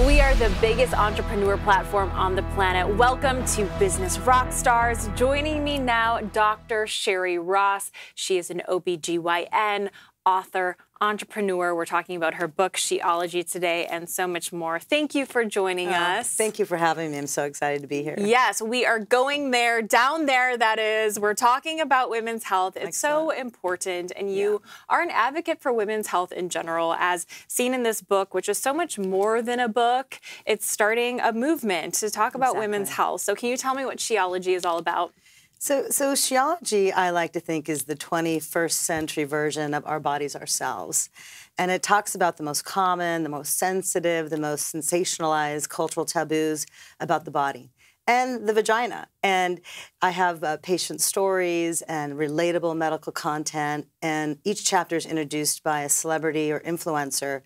We are the biggest entrepreneur platform on the planet. Welcome to Business Rockstars. Joining me now, Dr. Sherry Ross. She is an OBGYN, author, entrepreneur. We're talking about her book, She-ology, today, and so much more. Thank you for joining us. Thank you for having me. I'm so excited to be here. Yes, we are going there, down there, that is. We're talking about women's health. It's so important, and you are an advocate for women's health in general, as seen in this book, which is so much more than a book. It's starting a movement to talk about women's health. So can you tell me what She-ology is all about? So She-ology, I like to think, is the 21st century version of Our Bodies, Ourselves. And it talks about the most common, the most sensitive, the most sensationalized cultural taboos about the body and the vagina. And I have patient stories and relatable medical content, and each chapter is introduced by a celebrity or influencer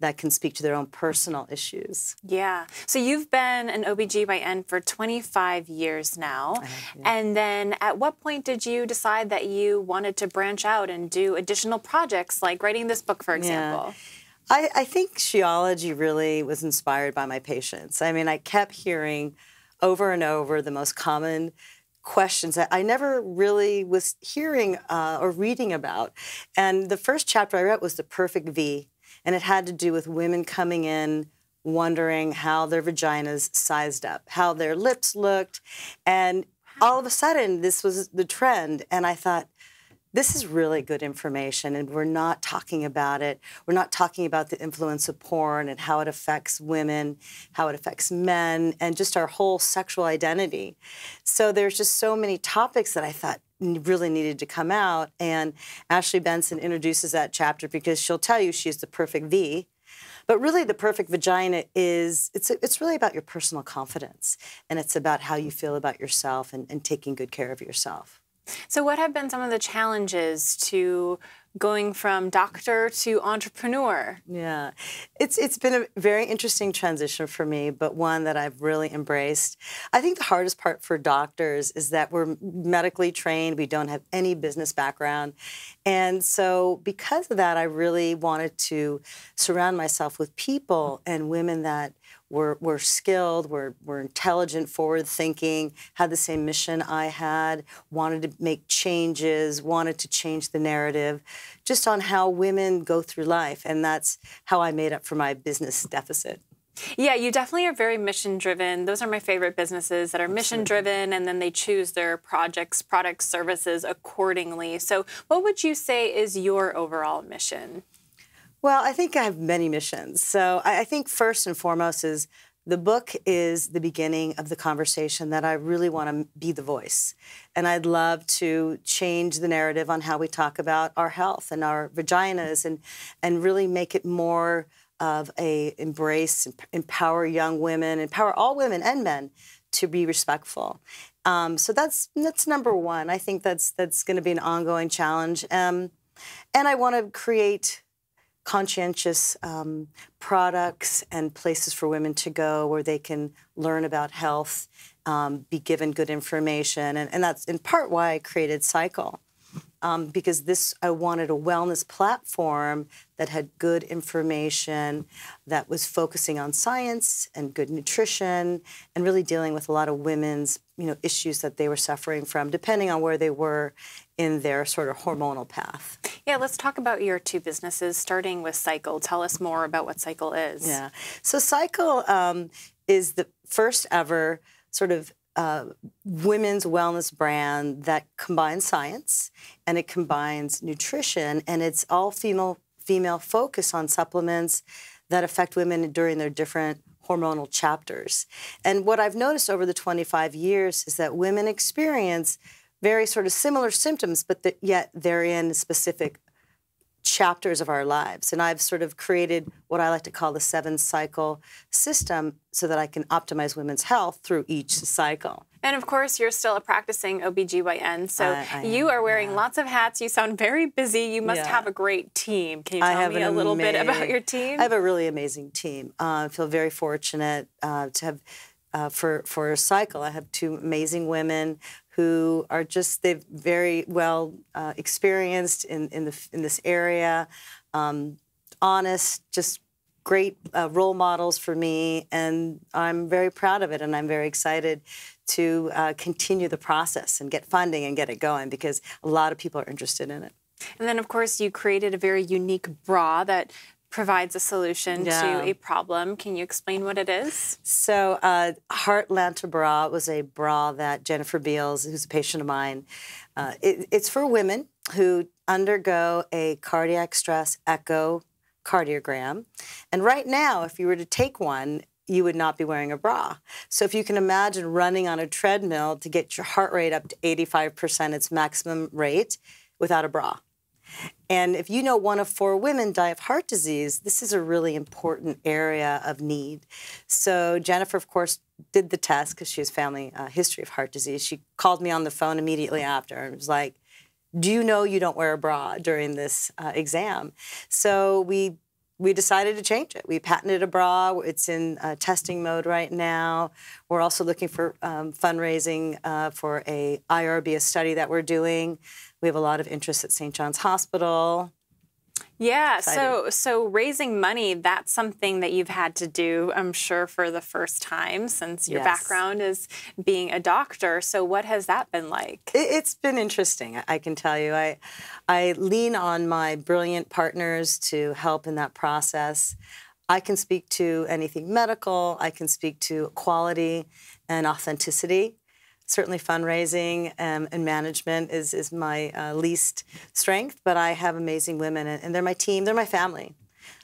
that can speak to their own personal issues. Yeah. So you've been an OBGYN for 25 years now. And then at what point did you decide that you wanted to branch out and do additional projects, like writing this book, for example? I think She-ology really was inspired by my patients. I mean, I kept hearing over and over the most common questions that I never really was hearing or reading about. And the first chapter I wrote was The Perfect V. And it had to do with women coming in wondering how their vaginas sized up, how their lips looked. And all of a sudden, this was the trend. And I thought, this is really good information, and we're not talking about it. We're not talking about the influence of porn and how it affects women, how it affects men, and just our whole sexual identity. So there's just so many topics that I thought really needed to come out. And Ashley Benson introduces that chapter because she'll tell you she's the perfect V. But really, the perfect vagina is, it's really about your personal confidence. And it's about how you feel about yourself and taking good care of yourself. So what have been some of the challenges to going from doctor to entrepreneur? Yeah, it's been a very interesting transition for me, but one that I've really embraced. I think the hardest part for doctors is that we're medically trained, we don't have any business background. And so because of that, I really wanted to surround myself with people and women that were skilled, were intelligent, forward-thinking, had the same mission I had, wanted to make changes, wanted to change the narrative, just on how women go through life. And that's how I made up for my business deficit. Yeah, you definitely are very mission-driven. Those are my favorite businesses that are mission-driven, and then they choose their projects, products, services accordingly. So what would you say is your overall mission? Well, I think I have many missions. So I think first and foremost is the book is the beginning of the conversation that I really want to be the voice. And I'd love to change the narrative on how we talk about our health and our vaginas and really make it more of a embrace, empower young women, empower all women and men to be respectful. So that's number one. I think that's going to be an ongoing challenge. And I want to create conscientious products and places for women to go where they can learn about health, be given good information. And that's in part why I created Cycl, because I wanted a wellness platform that had good information, that was focusing on science and good nutrition, and really dealing with a lot of women's issues that they were suffering from, depending on where they were in their sort of hormonal path. Yeah, let's talk about your two businesses, starting with Cycl. Tell us more about what Cycl is. Yeah, so Cycl is the first ever sort of women's wellness brand that combines science and it combines nutrition, and it's all female focus on supplements that affect women during their different hormonal chapters. And what I've noticed over the 25 years is that women experience very sort of similar symptoms, but yet they're in specific chapters of our lives. And I've sort of created what I like to call the 7-cycle system so that I can optimize women's health through each cycle. And of course, you're still a practicing OBGYN, so you are wearing lots of hats. You sound very busy. You must have a great team. Can you tell me a little bit about your team? I have a really amazing team. I feel very fortunate to have, for Cycl, I have two amazing women who are they've very well experienced in this area, honest, just great role models for me, and I'm very proud of it, and I'm very excited to continue the process and get funding and get it going, because a lot of people are interested in it. And then, of course, you created a very unique bra that provides a solution to a problem. Can you explain what it is? So Heartlanta bra was a bra that Jennifer Beals, who's a patient of mine, it's for women who undergo a cardiac stress echocardiogram. And right now, if you were to take one, you would not be wearing a bra. So if you can imagine running on a treadmill to get your heart rate up to 85% its maximum rate without a bra. And if you know 1 of 4 women die of heart disease, this is a really important area of need. So Jennifer, of course, did the test because she has family history of heart disease. She called me on the phone immediately after and was like, do you know you don't wear a bra during this exam? So we decided to change it. We patented a bra. It's in testing mode right now. We're also looking for fundraising for a IRB, a study that we're doing. We have a lot of interest at St. John's Hospital. Yeah, so raising money, that's something that you've had to do, I'm sure, for the first time since your background is being a doctor. So what has that been like? It's been interesting, I can tell you. I lean on my brilliant partners to help in that process. I can speak to anything medical. I can speak to quality and authenticity. Certainly fundraising and management is my least strength, but I have amazing women, and they're my team, they're my family.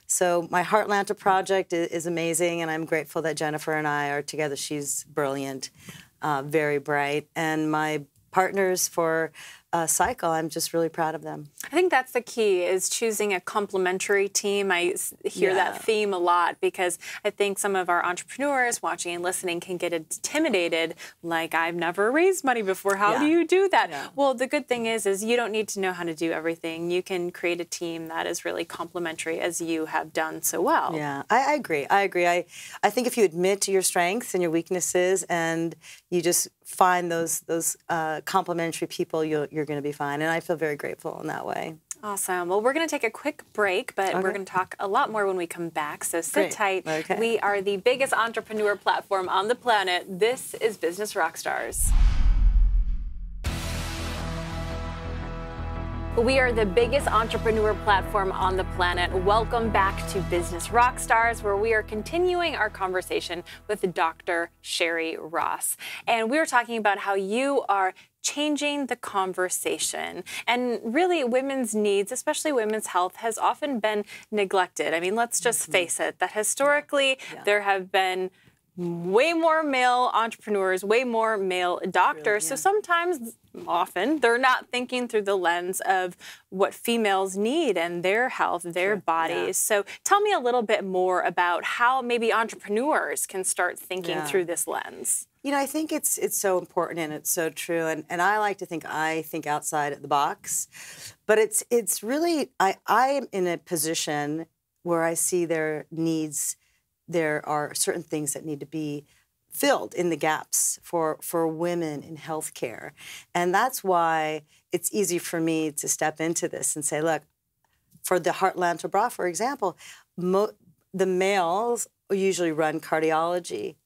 So my Heartlanta project is amazing, and I'm grateful that Jennifer and I are together. She's brilliant, very bright, and my partners for Cycl, I'm just really proud of them. I think that's the key, is choosing a complementary team. I hear that theme a lot, because I think some of our entrepreneurs watching and listening can get intimidated, like, I've never raised money before. How do you do that? Well, the good thing is you don't need to know how to do everything. You can create a team that is really complementary, as you have done so well. Yeah, I agree. I agree. I think if you admit to your strengths and your weaknesses, and you just find those complementary people, you're going to be fine. And I feel very grateful in that way. Awesome. Well, we're going to take a quick break, but we're going to talk a lot more when we come back. So sit tight. Okay. We are the biggest entrepreneur platform on the planet. This is Business Rockstars. We are the biggest entrepreneur platform on the planet. Welcome back to Business Rockstars, where we are continuing our conversation with Dr. Sherry Ross. And we were talking about how you are changing the conversation. And really, women's needs, especially women's health, has often been neglected. I mean, let's just face it, that historically there have been way more male entrepreneurs, way more male doctors. So sometimes, often, they're not thinking through the lens of what females need and their health, their bodies. So tell me a little bit more about how maybe entrepreneurs can start thinking through this lens. You know, I think it's so important, and it's so true. And I like to think I think outside of the box. But it's really, I am in a position where I see their needs. There are certain things that need to be filled in the gaps for women in healthcare. And that's why it's easy for me to step into this and say, look, for the Heartlanta bra, for example, the males usually run cardiology.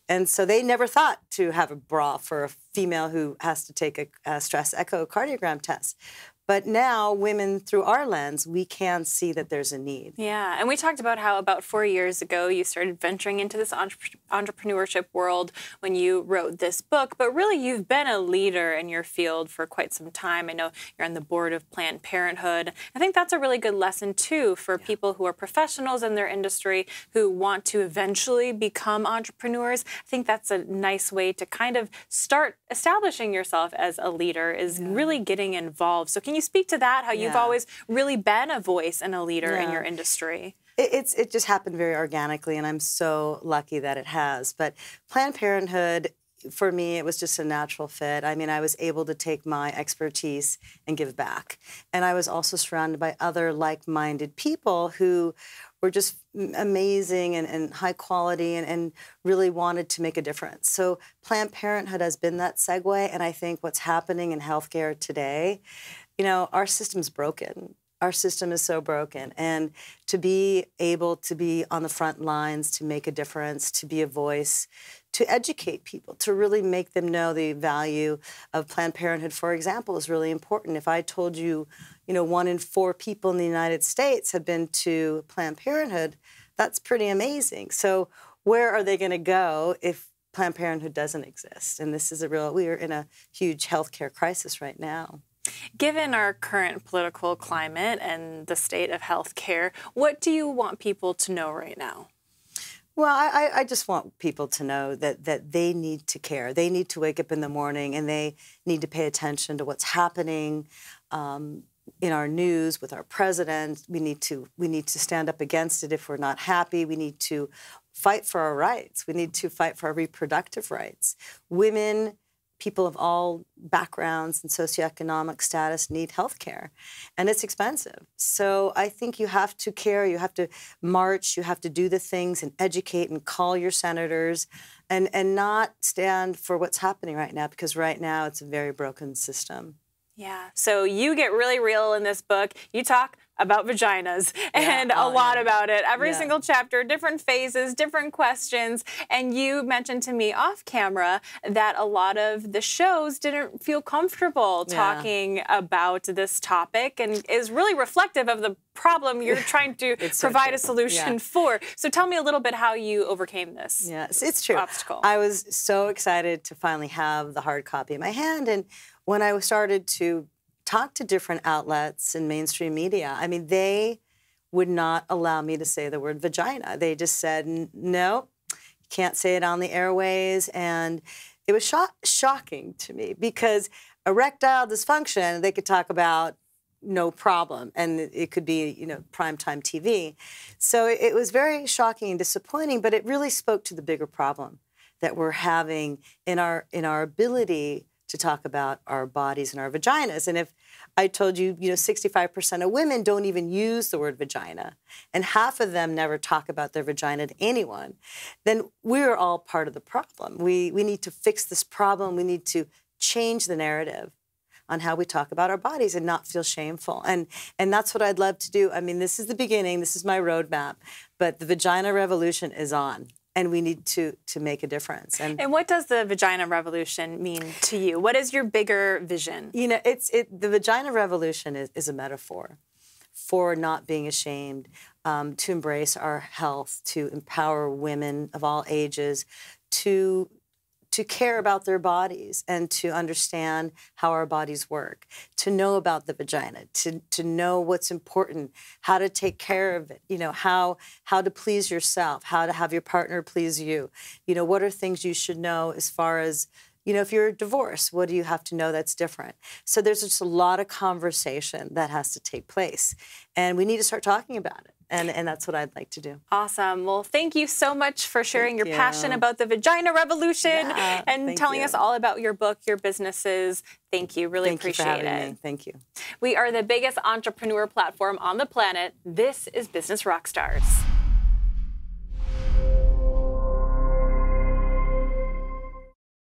And so they never thought to have a bra for a female who has to take a stress echocardiogram test. But now, women, through our lens, we can see that there's a need. Yeah, and we talked about how about 4 years ago you started venturing into this entrepreneurship world when you wrote this book. But really, you've been a leader in your field for quite some time. I know you're on the board of Planned Parenthood. I think that's a really good lesson, too, for people who are professionals in their industry who want to eventually become entrepreneurs. I think that's a nice way to kind of start establishing yourself as a leader, is really getting involved. So can you speak to that, how you've always really been a voice and a leader in your industry? It just happened very organically, and I'm so lucky that it has. But Planned Parenthood, for me, it was just a natural fit. I mean, I was able to take my expertise and give back. And I was also surrounded by other like-minded people who were just amazing and high quality and really wanted to make a difference. So Planned Parenthood has been that segue, and I think what's happening in healthcare today, you know, our system's broken. our system is so broken. And to be able to be on the front lines, to make a difference, to be a voice, to educate people, to really make them know the value of Planned Parenthood, for example, is really important. If I told you, 1 in 4 people in the United States have been to Planned Parenthood, that's pretty amazing. So where are they going to go if Planned Parenthood doesn't exist? And this is we are in a huge healthcare crisis right now. Given our current political climate and the state of healthcare, what do you want people to know right now? Well, I just want people to know that they need to care. They need to wake up in the morning and they need to pay attention to what's happening in our news with our president. We need to stand up against it if we're not happy. We need to fight for our rights. We need to fight for our reproductive rights. Women, people of all backgrounds and socioeconomic status need health care, and it's expensive. So I think you have to care, you have to march, you have to do the things and educate and call your senators and not stand for what's happening right now, because right now it's a very broken system. Yeah, so you get really real in this book. You talk about vaginas and a lot about it. Every single chapter, different phases, different questions. And you mentioned to me off camera that a lot of the shows didn't feel comfortable talking about this topic, and is really reflective of the problem you're trying to provide a solution for. So tell me a little bit how you overcame this it's true. obstacle. I was so excited to finally have the hard copy in my hand. And when I started to talk to different outlets in mainstream media, I mean, they would not allow me to say the word vagina. They just said, no, you can't say it on the airways. And it was shocking to me, because erectile dysfunction, they could talk about no problem, and it could be, primetime TV. So it was very shocking and disappointing, but it really spoke to the bigger problem that we're having in our ability to talk about our bodies and our vaginas. And if I told you, 65% of women don't even use the word vagina, and half of them never talk about their vagina to anyone, then we're all part of the problem. We need to fix this problem. We need to change the narrative on how we talk about our bodies and not feel shameful. And that's what I'd love to do. I mean, this is the beginning. This is my roadmap. But the vagina revolution is on. And we need to make a difference. And what does the vagina revolution mean to you? What is your bigger vision? The vagina revolution is a metaphor for not being ashamed, to embrace our health, to empower women of all ages, to care about their bodies and to understand how our bodies work, to know about the vagina, to know what's important, how to take care of it, how to please yourself, how to have your partner please you. What are things you should know as far as, if you're divorced, what do you have to know that's different? So there's just a lot of conversation that has to take place, and we need to start talking about it. And that's what I'd like to do. Awesome. Well, thank you so much for sharing your passion about the vagina revolution and telling us all about your book, your businesses. Thank you. Really appreciate it. Thank you for having me. Thank you. We are the biggest entrepreneur platform on the planet. This is Business Rockstars.